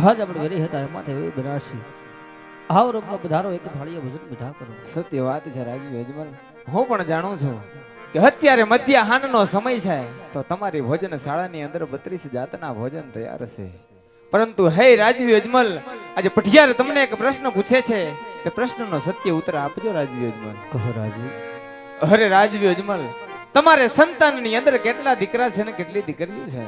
હાજ આપણે વેરી હતા એમાં થઈ બરાશી આવ રોગમાં પધારો એક થાળીએ ભોજન મીઠા કરો. સત્ય વાત છે રાજવી યજમાન. હું પણ જાણું છું કે અત્યારે મધ્યાહનનો સમય છે તો તમારી ભોજન શાળાની અંદર 32 જાતના ભોજન તૈયાર છે. પરંતુ હે રાજવી અજમલ, આજે પઠિયાર તમને એક પ્રશ્ન પૂછે છે તે પ્રશ્નનો સત્ય ઉત્તર આપજો રાજવી અજમલ. કહો રાજવી. અરે રાજવી અજમલ, તમારે સંતાનની અંદર કેટલા દીકરા છે ને કેટલી દીકરીઓ છે?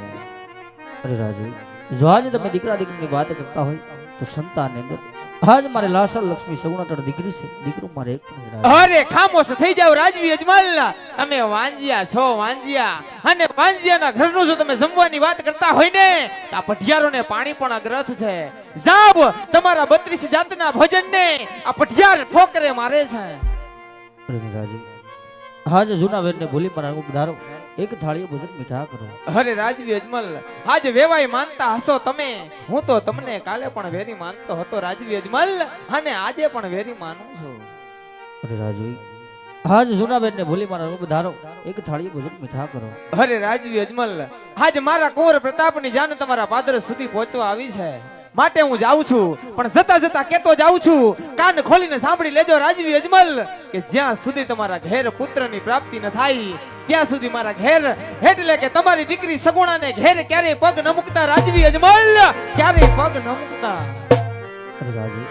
અરે રાજવી, જો આજે તમે દીકરા દીકરીની વાત કરતા હોય તો સંતાનની અંદર આજ મારે લાસલ લક્ષ્મી સગુણા દીકરી છે, દીકરો મારે એક પણ છે. અરે ખામોશ થઈ જાવ રાજવી અજમલ. તમે વાંજિયા છો વાંજિયા, અને વાંજિયાના ઘરનું જો તમે જમવાની વાત કરતા હોય ને તો આ પઠિયારોને પાણી પણ અગ્રથ છે. જાવ તમારા 32 જાતના ભોજનને આ પઠિયાર ઠોકરે મારે છે. અરે રાજવી, આજ જૂના વેરને ભૂલી મારા પધારો એક થાળીએ ભોજન મીઠા કરો. અરે રાજવી અજમલ, આજ વેવાઈ માનતા હશો તમે, હું તો તમને કાલે પણ વેરી માનતો હતો રાજવી અજમલ, અને આજે પણ વેરી માનું છું. અરે રાજવી, આજ જૂના બેનને ભૂલી મારા પધારો એક થાળીએ ભોજન મીઠા કરો. અરે રાજવી અજમલ, આજ મારા કુંવર પ્રતાપની જાન તમારા પાદર સુધી પહોંચવા આવી છે, માટે હું જાઉં છું. પણ જતા જતા કેતો જાઉં છું, કાન ખોલીને સાંભળી લેજો રાજવી અજમલ, કે જ્યાં સુધી તમારા ઘેર પુત્રની પ્રાપ્તિ ન થાય ત્યાં સુધી મારા ઘેર, એટલે કે તમારી દીકરી સગુણાને ઘેર ક્યારેય પગ ન મૂકતા રાજવી અજમલ, ક્યારેય પગ ન મૂકતા. અરે રાજવી,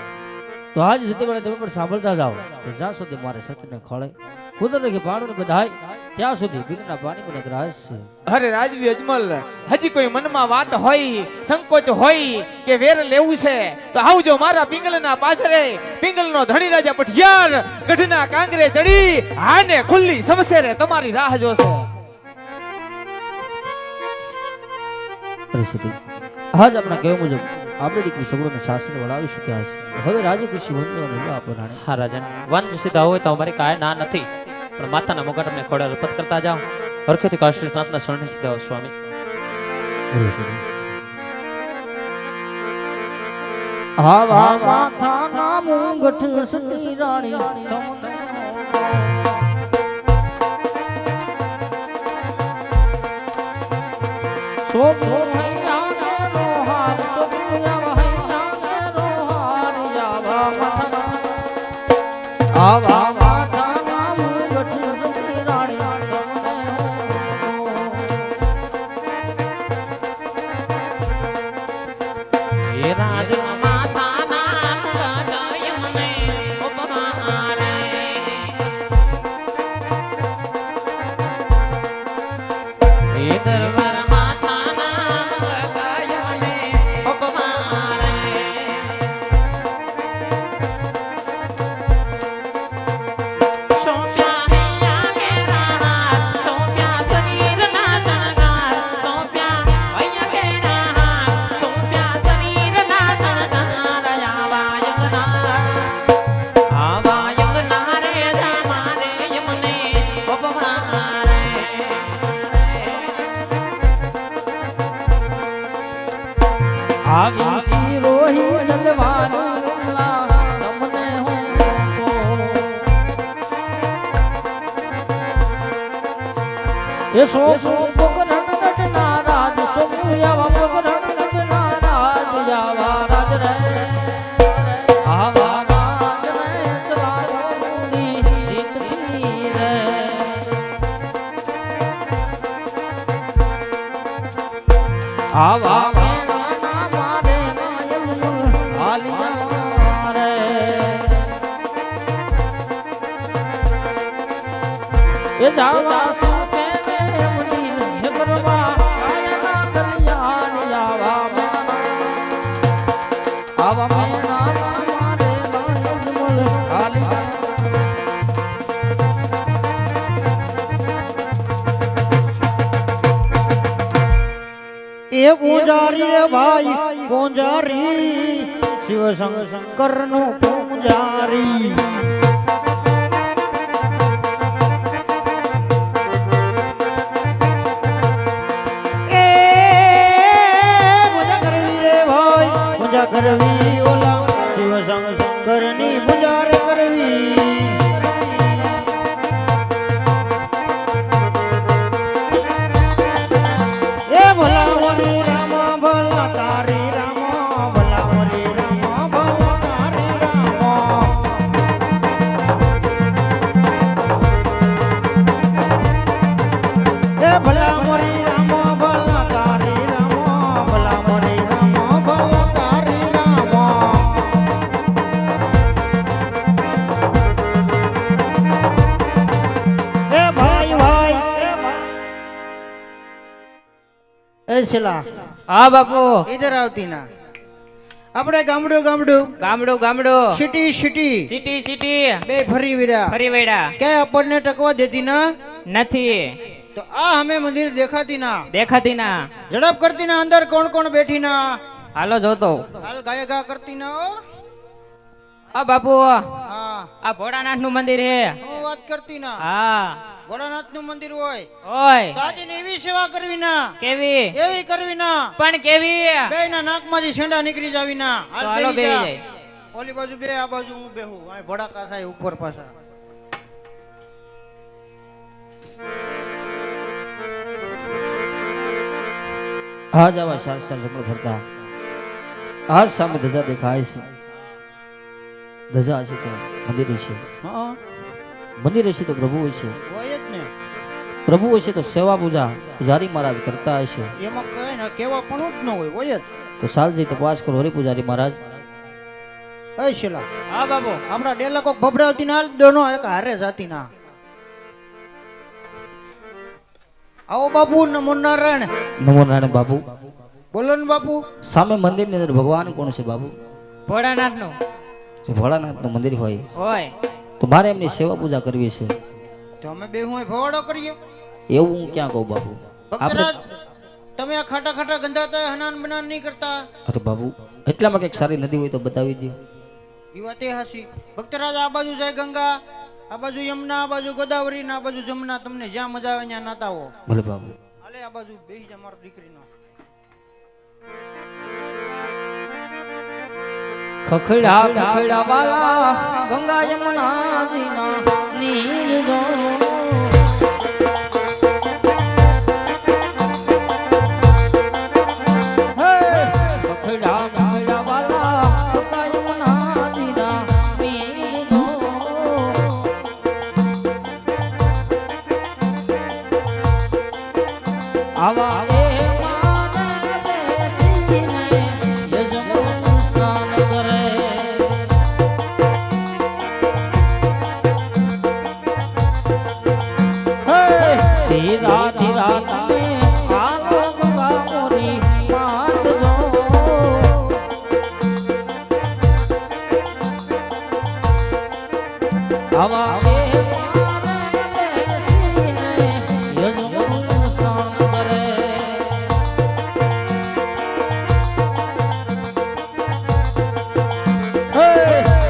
તો આજ જતી વેળે તમે પણ સાંભળતા જાઓ કે જ્યાં સુધી મારે સત્યને ખળે કુદરત કે પાડું ને બધાય ત્યાં સુધી ભીગના પાણી મને ગ્રાસ છે. અરે રાજવી અજમલ, હજી કોઈ મનમાં વાત હોય, સંકોચ હોય કે વેર લેવું છે તો આવજો મારા પિંગલના પાદરે. પિંગલનો ધણી રાજા પઠિયાર ગઢના કાંગરે ચડી આને ખુલ્લી સમસેરે તમારી રાહ જોશે. અરે સતી, આજ આપણા કહેવા મુજબ આપણે દીકરી સગુણને સાસરે વળાવી શક્યા છે. હવે રાજુ કૃષિ વંશનો રહ્યો આપો રાણી. હા રાજન, વંશ સીધા હોય તો અમારી કાંઈ ના નથી, પણ માતાના મુગટ અમને ખોડે રપત કરતા જાઓ. હરખેથી કાશીનાથના શરણે સીધા હો સ્વામી. આવા માથાના મુંગઠ સતી રાણી તમને સોપ સોપ હૈયા રોહાર સોપ યા હૈયા રોહાર આવા માથાના આવા માથાના મુંગઠ સતી રાણી તમને એ રાજ આવી સિરોહી જલવાનું તમને હું એ સો સો પગરણ નટના રાજ સોમુયાવા પગરણ નટના રાજ યાવા રાજ રે આવા રાજ રે ચલાવો મુડી જીતતી રે આવા એ જાવા સુસે મેરે મુની હે કરવા આયા કલ્યાણ આવા મેના મારે નાયજમલ આલિયા એ પૂજારી રે ભાઈ પૂજારી શિવ શંકર નો પૂજારી કરવી ઓલા શિવ શંકરની પૂજા કરવી એ ભલા વરી રામા ભલા તારી રામા ભલા એ શીલા હા બાપુ ઇધર આવતી ના આપણે ગામડું ગામડું ગામડું ગામડું સિટી સિટી સિટી સિટી બે ફરી વિરા ફરી વેડા ક્યાંય આપણને ટકવા દેતી ના નથી તો આ હમે મંદિર દેખાતી ના દેખાતી ના ઝડપ કરતી ના અંદર કોણ કોણ બેઠી ના હાલો જોતો હાલ ગાય ગા કરતી ના ઓ હા બાપુ હા આ ભોળાનાથ નું મંદિર હે હું વાત કરતી ના હા ભોળાનાથ નું મંદિર હોય ઓય તો આજે એવી સેવા કરવી ના કેવી એવી કરવી ના પણ કેવી બે ના નાકમાંથી છેંડા નીકળી જાવી ના તો હાલો બેહી બેહી જા. જાય ઓલી બાજુ બે આ બાજુ હું બેહું આ ભડાકા થાય ઉપર પાછા આજ આવા શાર શાર જંગલ ફરતા આજ સામે ધજા દેખાય છે. ધજા હશે તો મંદિર હશે, હા મંદિર હશે તો પ્રભુ હશે, હોય જ ને પ્રભુ હશે તો સેવા પૂજા પૂજારી મહારાજ કરતા હશે. એમાં કઈ ને કેવા પણ જ ન હોય જ તો સાલજી તપાસ કરો હરિ પૂજારી મહારાજ. એ શીલા હા બાપુ હમણાં ડેલા કોક ભભડાવતી ના દોનો એક હારે જાતી ના આવો બાપુ નમો નારાયણ નમો નારાયણ બાપુ. બોલો ને બાપુ સામે મંદિરની અંદર ભગવાન કોણ છે બાપુ? ભોળાનાથ નું જો ભોળાનાથનું મંદિર હોય હોય તો મારે એમની સેવા પૂજા કરવી છે. તો અમે બે હું ભવાડો કરીએ એવું હું ક્યાં કહું બાપુ? ભક્તરાજ તમે આ ખાટા ખાટા ગંધાતા હનાન બનાન નહીં કરતા. અરે બાપુ એટલામાં કંઈક સારી નદી હોય તો બતાવી દો. એ વાત એ હાસી. ભક્તરાજ આ બાજુ જાય ગંગા, આ બાજુ યમુના, આ બાજુ ગોદાવરી ને આ બાજુ જમુના. તમને જ્યાં મજા આવે ત્યાં નાતા હો. ભલે બાપુ. હાલે આ બાજુ બેસી જા મારો દીકરીનો. ખખડા ખખડા વાલા ગંગા યમુના જીના નીર જો ખખડા ખખડા વાલા ગંગા યમુના જીના નીર જો આવા એ માને બેસીને યજમાન સ્નાન કરે. ધીરા ધીરા તમે આલો ગંગા મોરી માત જો આવા એ માને બેસીને યજમાન સ્નાન કરે.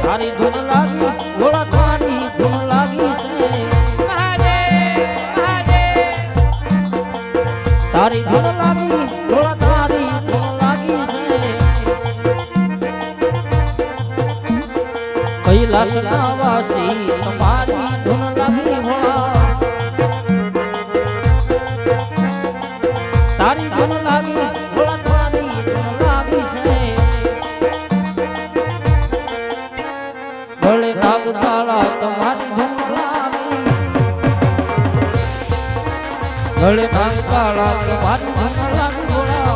તારી ધૂન લાગી ઘોડા તારી ધૂન લાગી છે. તારી ધૂન લાગી ઘોડા તારી ધૂન લાગી છે. કૈલાસના વાસી તમારી ધૂન લાગી ભોળા. તારી ધૂન લાગી ભોળા તારી ધૂન લાગી છે. ભલે નાગ કાળા તમારી ધૂન લાગી. ભલે નાગ કાળા તમારી ધૂન લાગી ભોળા.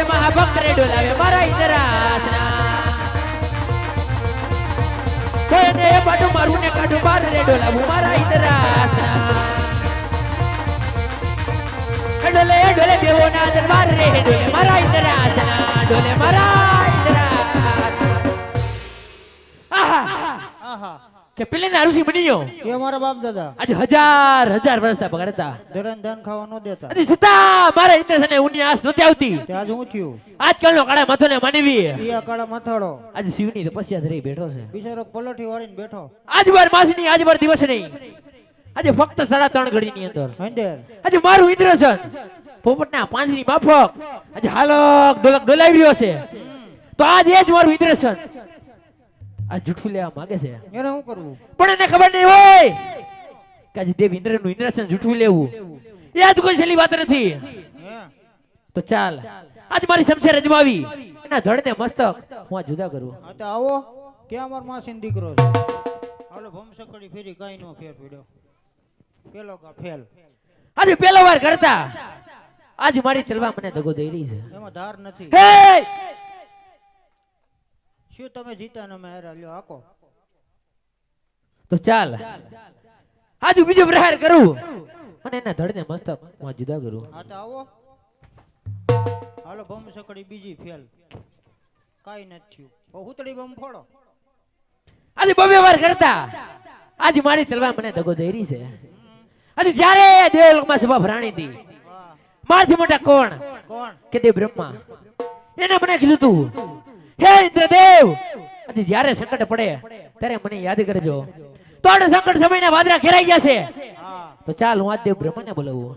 મહાભક્ત રે ડોલાવે મારા ઇન્દ્રાસના કોઈને બાટુ મારું ને કાઢું બાર રે ડોલાવું મારા ઇન્દ્રાસના ડોલે ડોલે દેવો ના દરબાર રે ડોલે મારા ઇન્દ્રાસના ડોલે મારા ઇન્દ્રાસના આહા કે પેલેના ઋષિ મુનિઓ એ અમારા બાપ દાદા આજે હજાર વર્ષના પગાર હતા. ધરણ ધન ખાવા ન દેતા આજે છતાં મારા ઇન્દ્રસને ઊની આસ નહોતી આવતી. તે આજ હું થયું આજકાલનો કાળા માથોને માનવી ઈ આ કાળા માથાડો આજે શિવની તપસ્યા ધરી બેઠો છે. બિચારો પલોઠી વાળીને બેઠો આજ વાર માસ નહીં, આજ વાર દિવસ નહીં, આજે ફક્ત 3.5 ઘડીની અંદર હંડેર આજે મારું ઇન્દ્રસન પોપટના પાંજરી માફક આજે હાલક ડોલક ડોલાવી રહ્યો છે. તો આજ એ જ મારું ઇન્દ્રસન આ જૂઠું લેવા માંગે છે. એને શું કરવું પણ એને ખબર નહીં હોય કે આજે દેવ ઇન્દ્રનું ઇન્દ્રસન જૂઠું લેવું એ આજ કોઈ છેલ્લી વાત નથી. હે તો ચાલ આજ મારી સમશે રજમાવી એના ધડ ને મસ્તક હું આ જુદા કરું. હા તો આવો ક્યાં અમાર માસીનો દીકરો છે હાલો ભમસકડી ફેરી કાઈ નો ફેર પડ્યો પેલો કા ફેલ આજે પહેલો વાર કરતા આજ મારી તલવાર મને દગો દઈ રહી છે. એમાં ધાર નથી હે શું તમે જીતા ને મેં હારા લ્યો આકો તો ચાલ આજ હું બીજો પ્રહાર કરું અને એના ધડ ને મસ્તક હું આ જુદા કરું. હા તો આવો હાલો ભમસકડી બીજી ફેલ કાઈ નથી થયું હુતડી બમ ફોડો આજે બબે વાર કરતા આજ મારી તલવાર મને દગો દઈ રહી છે. આજે જ્યારે દેવલોકમાં સભા ભરાણી હતી વાહ મારથી મોટા કોણ કોણ કે દેવ બ્રહ્મા એને મને કીધું તું હે ઇન્દ્રદેવ આજે જ્યારે સંકટ પડે ત્યારે મને યાદ કરજો. તો સંકટ સમયના વાદળા ઘેરાઈ ગયા છે. હા તો ચાલ હું આ દેવ બ્રહ્માને બોલાવું.